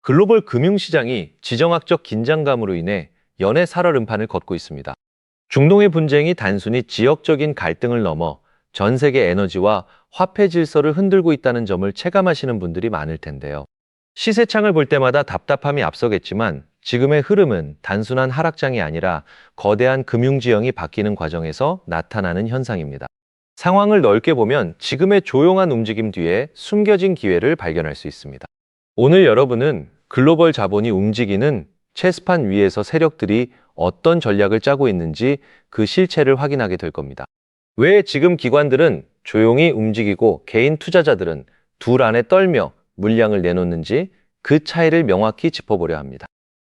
글로벌 금융시장이 지정학적 긴장감으로 인해 연내 살얼음판을 걷고 있습니다. 중동의 분쟁이 단순히 지역적인 갈등을 넘어 전 세계 에너지와 화폐 질서를 흔들고 있다는 점을 체감하시는 분들이 많을 텐데요. 시세창을 볼 때마다 답답함이 앞서겠지만 지금의 흐름은 단순한 하락장이 아니라 거대한 금융지형이 바뀌는 과정에서 나타나는 현상입니다. 상황을 넓게 보면 지금의 조용한 움직임 뒤에 숨겨진 기회를 발견할 수 있습니다. 오늘 여러분은 글로벌 자본이 움직이는 체스판 위에서 세력들이 어떤 전략을 짜고 있는지 그 실체를 확인하게 될 겁니다. 왜 지금 기관들은 조용히 움직이고 개인 투자자들은 둘 안에 떨며 물량을 내놓는지 그 차이를 명확히 짚어보려 합니다.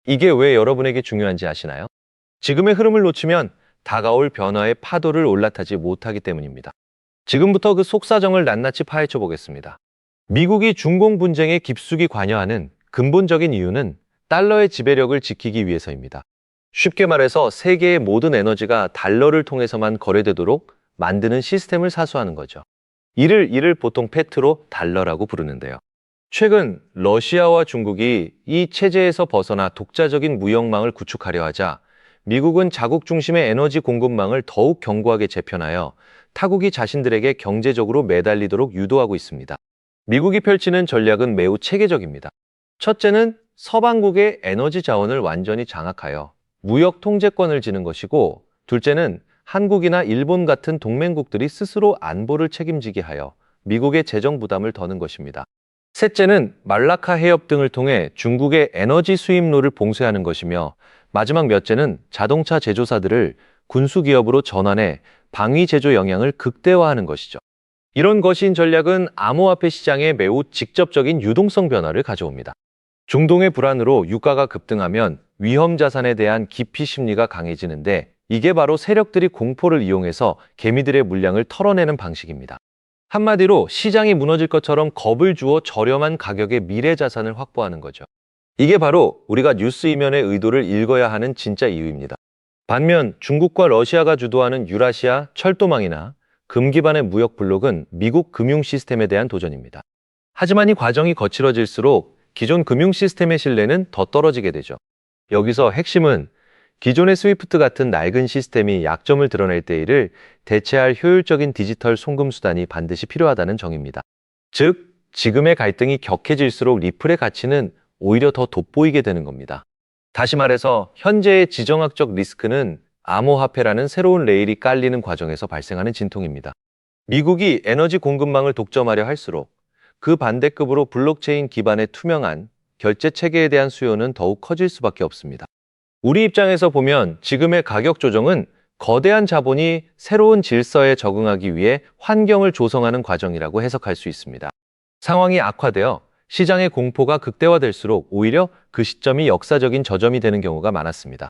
이게 왜 여러분에게 중요한지 아시나요? 지금의 흐름을 놓치면 다가올 변화의 파도를 올라타지 못하기 때문입니다. 지금부터 그 속사정을 낱낱이 파헤쳐 보겠습니다. 미국이 중공 분쟁에 깊숙이 관여하는 근본적인 이유는 달러의 지배력을 지키기 위해서입니다. 쉽게 말해서 세계의 모든 에너지가 달러를 통해서만 거래되도록 만드는 시스템을 사수하는 거죠. 이를 보통 페트로 달러라고 부르는데요. 최근 러시아와 중국이 이 체제에서 벗어나 독자적인 무역망을 구축하려 하자 미국은 자국 중심의 에너지 공급망을 더욱 견고하게 재편하여 타국이 자신들에게 경제적으로 매달리도록 유도하고 있습니다. 미국이 펼치는 전략은 매우 체계적입니다. 첫째는 서방국의 에너지 자원을 완전히 장악하여 무역 통제권을 지는 것이고, 둘째는 한국이나 일본 같은 동맹국들이 스스로 안보를 책임지게 하여 미국의 재정 부담을 더는 것입니다. 셋째는 말라카 해협 등을 통해 중국의 에너지 수입로를 봉쇄하는 것이며, 마지막 몇째는 자동차 제조사들을 군수기업으로 전환해 방위 제조 영향을 극대화하는 것이죠. 이런 거신 전략은 암호화폐 시장에 매우 직접적인 유동성 변화를 가져옵니다. 중동의 불안으로 유가가 급등하면 위험 자산에 대한 기피 심리가 강해지는데, 이게 바로 세력들이 공포를 이용해서 개미들의 물량을 털어내는 방식입니다. 한마디로 시장이 무너질 것처럼 겁을 주어 저렴한 가격의 미래 자산을 확보하는 거죠. 이게 바로 우리가 뉴스 이면의 의도를 읽어야 하는 진짜 이유입니다. 반면 중국과 러시아가 주도하는 유라시아 철도망이나 금 기반의 무역 블록은 미국 금융 시스템에 대한 도전입니다. 하지만 이 과정이 거칠어질수록 기존 금융 시스템의 신뢰는 더 떨어지게 되죠. 여기서 핵심은 기존의 스위프트 같은 낡은 시스템이 약점을 드러낼 때 이를 대체할 효율적인 디지털 송금 수단이 반드시 필요하다는 점입니다. 즉, 지금의 갈등이 격해질수록 리플의 가치는 오히려 더 돋보이게 되는 겁니다. 다시 말해서 현재의 지정학적 리스크는 암호화폐라는 새로운 레일이 깔리는 과정에서 발생하는 진통입니다. 미국이 에너지 공급망을 독점하려 할수록 그 반대급으로 블록체인 기반의 투명한 결제 체계에 대한 수요는 더욱 커질 수밖에 없습니다. 우리 입장에서 보면 지금의 가격 조정은 거대한 자본이 새로운 질서에 적응하기 위해 환경을 조성하는 과정이라고 해석할 수 있습니다. 상황이 악화되어 시장의 공포가 극대화될수록 오히려 그 시점이 역사적인 저점이 되는 경우가 많았습니다.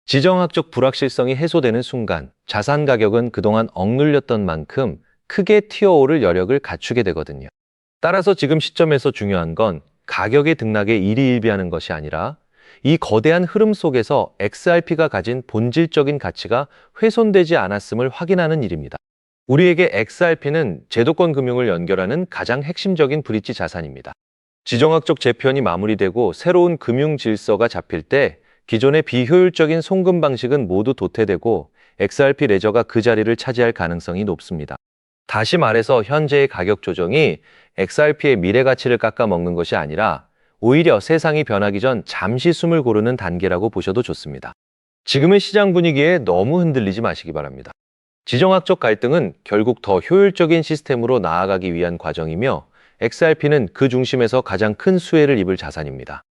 지정학적 불확실성이 해소되는 순간 자산 가격은 그동안 억눌렸던 만큼 크게 튀어오를 여력을 갖추게 되거든요. 따라서 지금 시점에서 중요한 건 가격의 등락에 일희일비하는 것이 아니라 이 거대한 흐름 속에서 XRP가 가진 본질적인 가치가 훼손되지 않았음을 확인하는 일입니다. 우리에게 XRP는 제도권 금융을 연결하는 가장 핵심적인 브릿지 자산입니다. 지정학적 재편이 마무리되고 새로운 금융 질서가 잡힐 때 기존의 비효율적인 송금 방식은 모두 도태되고 XRP 레저가 그 자리를 차지할 가능성이 높습니다. 다시 말해서 현재의 가격 조정이 XRP의 미래 가치를 깎아먹는 것이 아니라 오히려 세상이 변하기 전 잠시 숨을 고르는 단계라고 보셔도 좋습니다. 지금의 시장 분위기에 너무 흔들리지 마시기 바랍니다. 지정학적 갈등은 결국 더 효율적인 시스템으로 나아가기 위한 과정이며 XRP는 그 중심에서 가장 큰 수혜를 입을 자산입니다.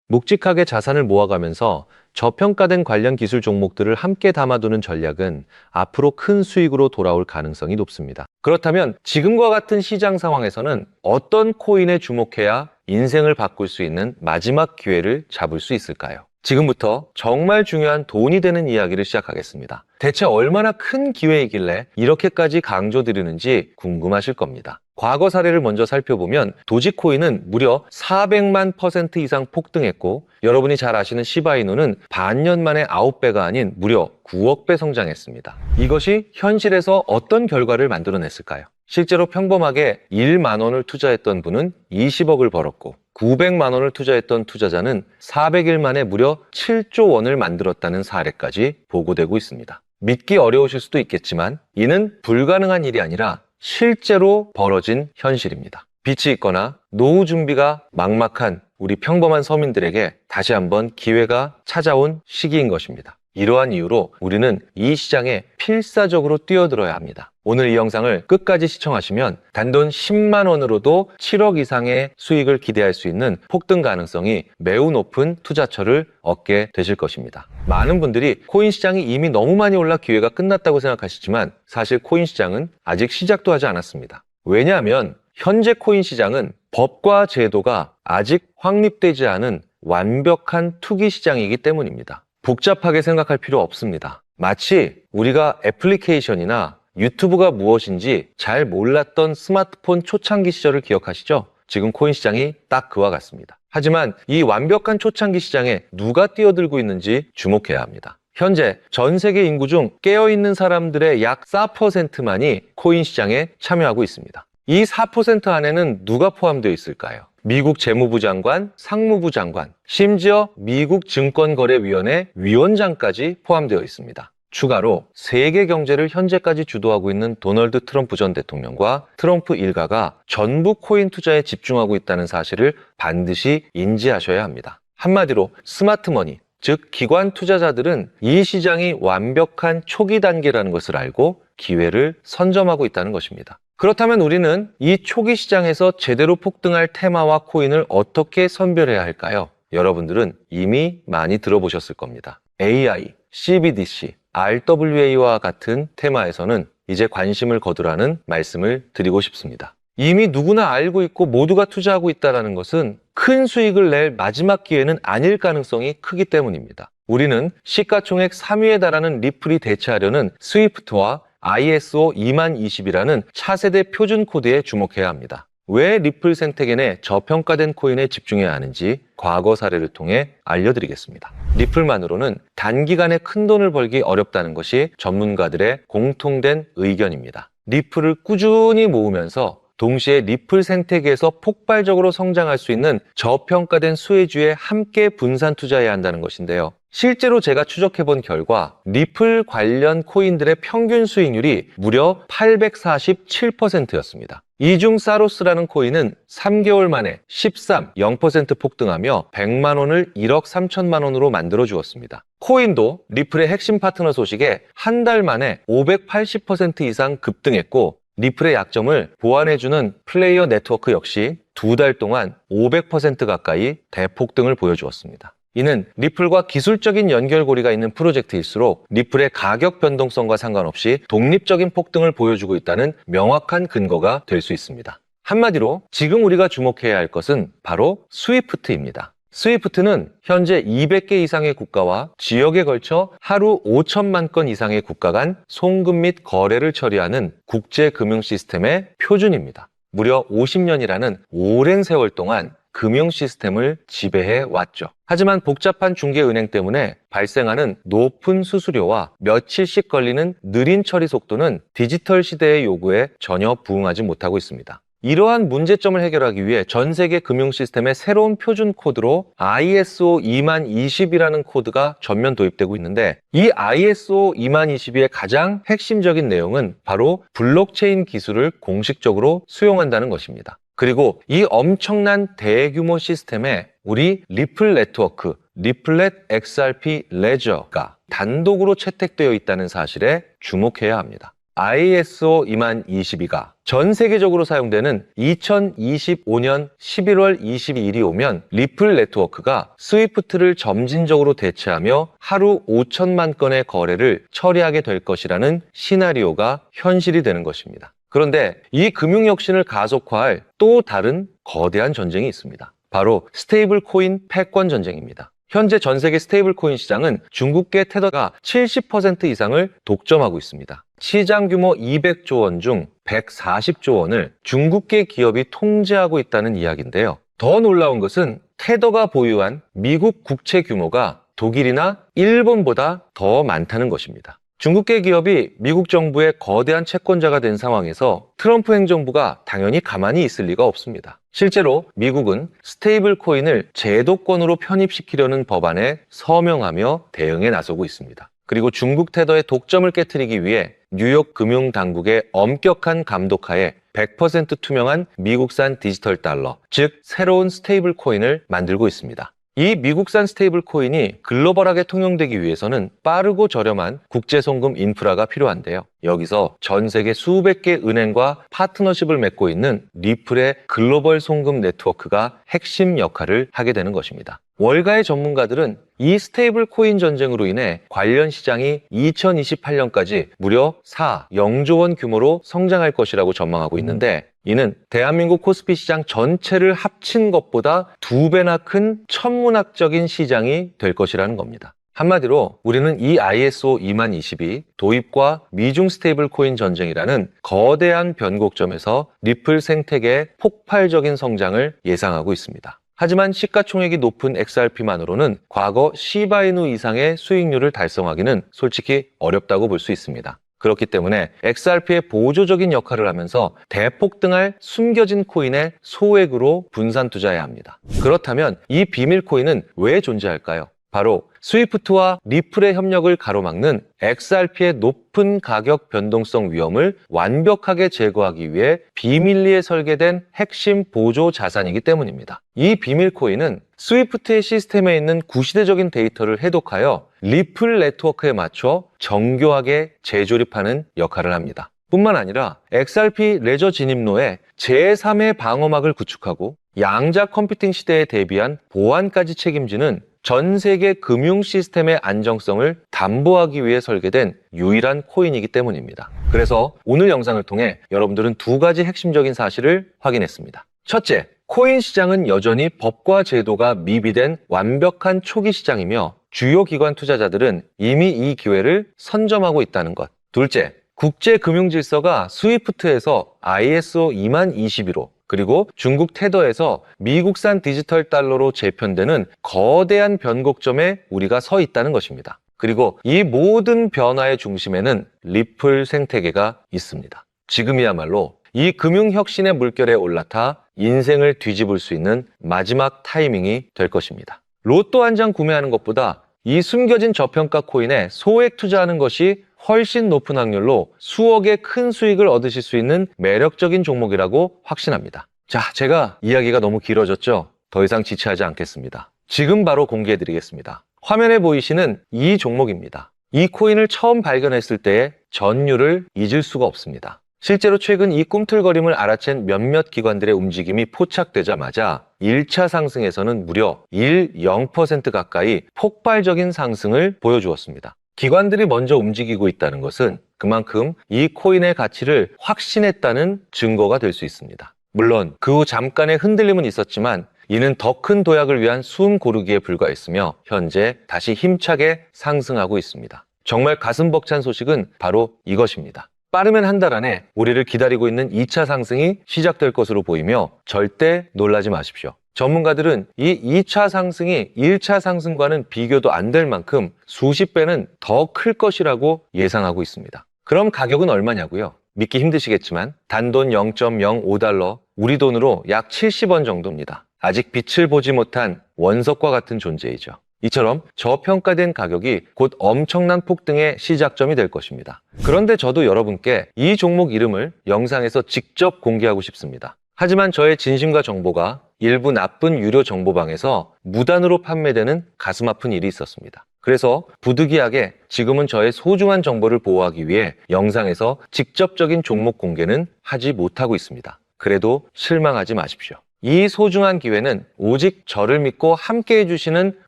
묵직하게 자산을 모아가면서 저평가된 관련 기술 종목들을 함께 담아두는 전략은 앞으로 큰 수익으로 돌아올 가능성이 높습니다. 그렇다면 지금과 같은 시장 상황에서는 어떤 코인에 주목해야 인생을 바꿀 수 있는 마지막 기회를 잡을 수 있을까요? 지금부터 정말 중요한 돈이 되는 이야기를 시작하겠습니다. 대체 얼마나 큰 기회이길래 이렇게까지 강조드리는지 궁금하실 겁니다. 과거 사례를 먼저 살펴보면 도지코인은 무려 400만 % 이상 폭등했고, 여러분이 잘 아시는 시바이누는 반년 만에 9배가 아닌 무려 9억 배 성장했습니다. 이것이 현실에서 어떤 결과를 만들어냈을까요? 실제로 평범하게 1만 원을 투자했던 분은 20억을 벌었고 900만 원을 투자했던 투자자는 400일 만에 무려 7조 원을 만들었다는 사례까지 보고되고 있습니다. 믿기 어려우실 수도 있겠지만 이는 불가능한 일이 아니라 실제로 벌어진 현실입니다. 빚이 있거나 노후 준비가 막막한 우리 평범한 서민들에게 다시 한번 기회가 찾아온 시기인 것입니다. 이러한 이유로 우리는 이 시장에 필사적으로 뛰어들어야 합니다. 오늘 이 영상을 끝까지 시청하시면 단돈 10만 원으로도 7억 이상의 수익을 기대할 수 있는 폭등 가능성이 매우 높은 투자처를 얻게 되실 것입니다. 많은 분들이 코인 시장이 이미 너무 많이 올라 기회가 끝났다고 생각하시지만 사실 코인 시장은 아직 시작도 하지 않았습니다. 왜냐하면 현재 코인 시장은 법과 제도가 아직 확립되지 않은 완벽한 투기 시장이기 때문입니다. 복잡하게 생각할 필요 없습니다. 마치 우리가 애플리케이션이나 유튜브가 무엇인지 잘 몰랐던 스마트폰 초창기 시절을 기억하시죠? 지금 코인 시장이 딱 그와 같습니다. 하지만 이 완벽한 초창기 시장에 누가 뛰어들고 있는지 주목해야 합니다. 현재 전 세계 인구 중 깨어있는 사람들의 약 4%만이 코인 시장에 참여하고 있습니다. 이 4% 안에는 누가 포함되어 있을까요? 미국 재무부 장관, 상무부 장관, 심지어 미국 증권거래위원회 위원장까지 포함되어 있습니다. 추가로 세계 경제를 현재까지 주도하고 있는 도널드 트럼프 전 대통령과 트럼프 일가가 전부 코인 투자에 집중하고 있다는 사실을 반드시 인지하셔야 합니다. 한마디로 스마트머니, 즉 기관 투자자들은 이 시장이 완벽한 초기 단계라는 것을 알고 기회를 선점하고 있다는 것입니다. 그렇다면 우리는 이 초기 시장에서 제대로 폭등할 테마와 코인을 어떻게 선별해야 할까요? 여러분들은 이미 많이 들어보셨을 겁니다. AI, CBDC, RWA와 같은 테마에서는 이제 관심을 거두라는 말씀을 드리고 싶습니다. 이미 누구나 알고 있고 모두가 투자하고 있다는 것은 큰 수익을 낼 마지막 기회는 아닐 가능성이 크기 때문입니다. 우리는 시가총액 3위에 달하는 리플이 대체하려는 스위프트와 ISO 2020이라는 차세대 표준 코드에 주목해야 합니다. 왜 리플 생태계 내 저평가된 코인에 집중해야 하는지 과거 사례를 통해 알려드리겠습니다. 리플만으로는 단기간에 큰 돈을 벌기 어렵다는 것이 전문가들의 공통된 의견입니다. 리플을 꾸준히 모으면서 동시에 리플 생태계에서 폭발적으로 성장할 수 있는 저평가된 수혜주에 함께 분산 투자해야 한다는 것인데요. 실제로 제가 추적해본 결과 리플 관련 코인들의 평균 수익률이 무려 847%였습니다. 이중 사로스라는 코인은 3개월 만에 0% 폭등하며 100만 원을 1억 3천만 원으로 만들어 주었습니다. 코인도 리플의 핵심 파트너 소식에 한 달 만에 580% 이상 급등했고 리플의 약점을 보완해주는 플레이어 네트워크 역시 2달 동안 500% 가까이 대폭등을 보여주었습니다. 이는 리플과 기술적인 연결고리가 있는 프로젝트일수록 리플의 가격 변동성과 상관없이 독립적인 폭등을 보여주고 있다는 명확한 근거가 될 수 있습니다. 한마디로 지금 우리가 주목해야 할 것은 바로 스위프트입니다. 스위프트는 현재 200개 이상의 국가와 지역에 걸쳐 하루 5천만 건 이상의 국가 간 송금 및 거래를 처리하는 국제 금융 시스템의 표준입니다. 무려 50년이라는 오랜 세월 동안 금융 시스템을 지배해 왔죠. 하지만 복잡한 중개은행 때문에 발생하는 높은 수수료와 며칠씩 걸리는 느린 처리 속도는 디지털 시대의 요구에 전혀 부응하지 못하고 있습니다. 이러한 문제점을 해결하기 위해 전 세계 금융 시스템의 새로운 표준 코드로 ISO 2020이라는 코드가 전면 도입되고 있는데 이 ISO 2020의 가장 핵심적인 내용은 바로 블록체인 기술을 공식적으로 수용한다는 것입니다. 그리고 이 엄청난 대규모 시스템에 우리 리플 네트워크, 리플렛 XRP 레저가 단독으로 채택되어 있다는 사실에 주목해야 합니다. ISO 2022가 전 세계적으로 사용되는 2025년 11월 22일이 오면 리플 네트워크가 스위프트를 점진적으로 대체하며 하루 5천만 건의 거래를 처리하게 될 것이라는 시나리오가 현실이 되는 것입니다. 그런데 이 금융혁신을 가속화할 또 다른 거대한 전쟁이 있습니다. 바로 스테이블 코인 패권 전쟁입니다. 현재 전 세계 스테이블 코인 시장은 중국계 테더가 70% 이상을 독점하고 있습니다. 시장 규모 200조 원 중 140조 원을 중국계 기업이 통제하고 있다는 이야기인데요. 더 놀라운 것은 테더가 보유한 미국 국채 규모가 독일이나 일본보다 더 많다는 것입니다. 중국계 기업이 미국 정부의 거대한 채권자가 된 상황에서 트럼프 행정부가 당연히 가만히 있을 리가 없습니다. 실제로 미국은 스테이블 코인을 제도권으로 편입시키려는 법안에 서명하며 대응에 나서고 있습니다. 그리고 중국 테더의 독점을 깨트리기 위해 뉴욕 금융당국의 엄격한 감독하에 100% 투명한 미국산 디지털 달러, 즉 새로운 스테이블 코인을 만들고 있습니다. 이 미국산 스테이블 코인이 글로벌하게 통용되기 위해서는 빠르고 저렴한 국제 송금 인프라가 필요한데요. 여기서 전 세계 수백 개 은행과 파트너십을 맺고 있는 리플의 글로벌 송금 네트워크가 핵심 역할을 하게 되는 것입니다. 월가의 전문가들은 이 스테이블 코인 전쟁으로 인해 관련 시장이 2028년까지 무려 0조 원 규모로 성장할 것이라고 전망하고 있는데, 이는 대한민국 코스피 시장 전체를 합친 것보다 2배나 큰 천문학적인 시장이 될 것이라는 겁니다. 한마디로 우리는 이 ISO 20022 도입과 미중 스테이블 코인 전쟁이라는 거대한 변곡점에서 리플 생태계의 폭발적인 성장을 예상하고 있습니다. 하지만 시가총액이 높은 XRP만으로는 과거 시바이누 이상의 수익률을 달성하기는 솔직히 어렵다고 볼 수 있습니다. 그렇기 때문에 XRP의 보조적인 역할을 하면서 대폭등할 숨겨진 코인에 소액으로 분산 투자해야 합니다. 그렇다면 이 비밀 코인은 왜 존재할까요? 바로 스위프트와 리플의 협력을 가로막는 XRP의 높은 가격 변동성 위험을 완벽하게 제거하기 위해 비밀리에 설계된 핵심 보조 자산이기 때문입니다. 이 비밀 코인은 스위프트의 시스템에 있는 구시대적인 데이터를 해독하여 리플 네트워크에 맞춰 정교하게 재조립하는 역할을 합니다. 뿐만 아니라 XRP 레저 진입로에 제3의 방어막을 구축하고 양자 컴퓨팅 시대에 대비한 보안까지 책임지는 전 세계 금융 시스템의 안정성을 담보하기 위해 설계된 유일한 코인이기 때문입니다. 그래서 오늘 영상을 통해 여러분들은 2가지 핵심적인 사실을 확인했습니다. 첫째, 코인 시장은 여전히 법과 제도가 미비된 완벽한 초기 시장이며 주요 기관 투자자들은 이미 이 기회를 선점하고 있다는 것. 둘째, 국제 금융 질서가 스위프트에서 ISO 20022로 그리고 중국 테더에서 미국산 디지털 달러로 재편되는 거대한 변곡점에 우리가 서 있다는 것입니다. 그리고 이 모든 변화의 중심에는 리플 생태계가 있습니다. 지금이야말로 이 금융혁신의 물결에 올라타 인생을 뒤집을 수 있는 마지막 타이밍이 될 것입니다. 로또 한 장 구매하는 것보다 이 숨겨진 저평가 코인에 소액 투자하는 것이 훨씬 높은 확률로 수억의 큰 수익을 얻으실 수 있는 매력적인 종목이라고 확신합니다. 자, 제가 이야기가 너무 길어졌죠? 더 이상 지체하지 않겠습니다. 지금 바로 공개해드리겠습니다. 화면에 보이시는 이 종목입니다. 이 코인을 처음 발견했을 때의 전율을 잊을 수가 없습니다. 실제로 최근 이 꿈틀거림을 알아챈 몇몇 기관들의 움직임이 포착되자마자 1차 상승에서는 무려 0% 가까이 폭발적인 상승을 보여주었습니다. 기관들이 먼저 움직이고 있다는 것은 그만큼 이 코인의 가치를 확신했다는 증거가 될 수 있습니다. 물론 그 후 잠깐의 흔들림은 있었지만 이는 더 큰 도약을 위한 숨 고르기에 불과했으며 현재 다시 힘차게 상승하고 있습니다. 정말 가슴 벅찬 소식은 바로 이것입니다. 빠르면 한 달 안에 우리를 기다리고 있는 2차 상승이 시작될 것으로 보이며 절대 놀라지 마십시오. 전문가들은 이 2차 상승이 1차 상승과는 비교도 안 될 만큼 수십 배는 더 클 것이라고 예상하고 있습니다. 그럼 가격은 얼마냐고요? 믿기 힘드시겠지만 단돈 0.05달러, 우리 돈으로 약 70원 정도입니다. 아직 빛을 보지 못한 원석과 같은 존재이죠. 이처럼 저평가된 가격이 곧 엄청난 폭등의 시작점이 될 것입니다. 그런데 저도 여러분께 이 종목 이름을 영상에서 직접 공개하고 싶습니다. 하지만 저의 진심과 정보가 일부 나쁜 유료 정보방에서 무단으로 판매되는 가슴 아픈 일이 있었습니다. 그래서 부득이하게 지금은 저의 소중한 정보를 보호하기 위해 영상에서 직접적인 종목 공개는 하지 못하고 있습니다. 그래도 실망하지 마십시오. 이 소중한 기회는 오직 저를 믿고 함께 해주시는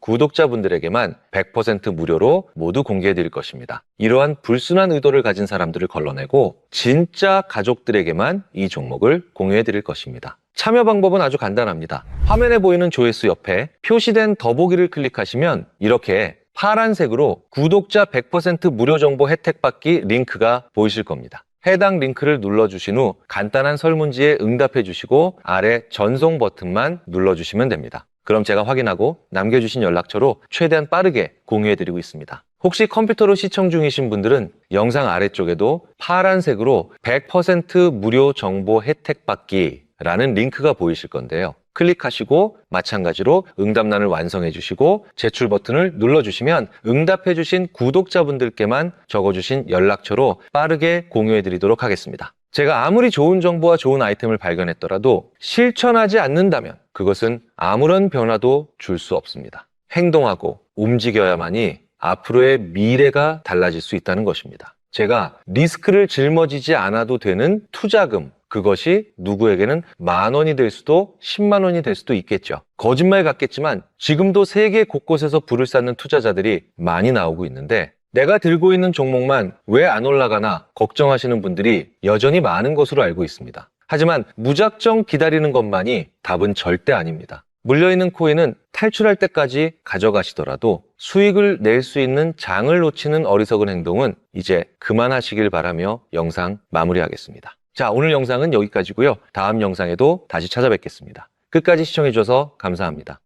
구독자분들에게만 100% 무료로 모두 공개해 드릴 것입니다. 이러한 불순한 의도를 가진 사람들을 걸러내고 진짜 가족들에게만 이 종목을 공유해 드릴 것입니다. 참여 방법은 아주 간단합니다. 화면에 보이는 조회수 옆에 표시된 더보기를 클릭하시면 이렇게 파란색으로 구독자 100% 무료 정보 혜택 받기 링크가 보이실 겁니다. 해당 링크를 눌러주신 후 간단한 설문지에 응답해 주시고 아래 전송 버튼만 눌러주시면 됩니다. 그럼 제가 확인하고 남겨주신 연락처로 최대한 빠르게 공유해 드리고 있습니다. 혹시 컴퓨터로 시청 중이신 분들은 영상 아래쪽에도 파란색으로 100% 무료 정보 혜택 받기라는 링크가 보이실 건데요. 클릭하시고 마찬가지로 응답란을 완성해 주시고 제출 버튼을 눌러주시면 응답해 주신 구독자분들께만 적어주신 연락처로 빠르게 공유해 드리도록 하겠습니다. 제가 아무리 좋은 정보와 좋은 아이템을 발견했더라도 실천하지 않는다면 그것은 아무런 변화도 줄 수 없습니다. 행동하고 움직여야만이 앞으로의 미래가 달라질 수 있다는 것입니다. 제가 리스크를 짊어지지 않아도 되는 투자금, 그것이 누구에게는 10,000원이 될 수도 10만 원이 될 수도 있겠죠. 거짓말 같겠지만 지금도 세계 곳곳에서 불을 쌓는 투자자들이 많이 나오고 있는데 내가 들고 있는 종목만 왜 안 올라가나 걱정하시는 분들이 여전히 많은 것으로 알고 있습니다. 하지만 무작정 기다리는 것만이 답은 절대 아닙니다. 물려있는 코인은 탈출할 때까지 가져가시더라도 수익을 낼 수 있는 장을 놓치는 어리석은 행동은 이제 그만하시길 바라며 영상 마무리하겠습니다. 자, 오늘 영상은 여기까지고요. 다음 영상에도 다시 찾아뵙겠습니다. 끝까지 시청해주셔서 감사합니다.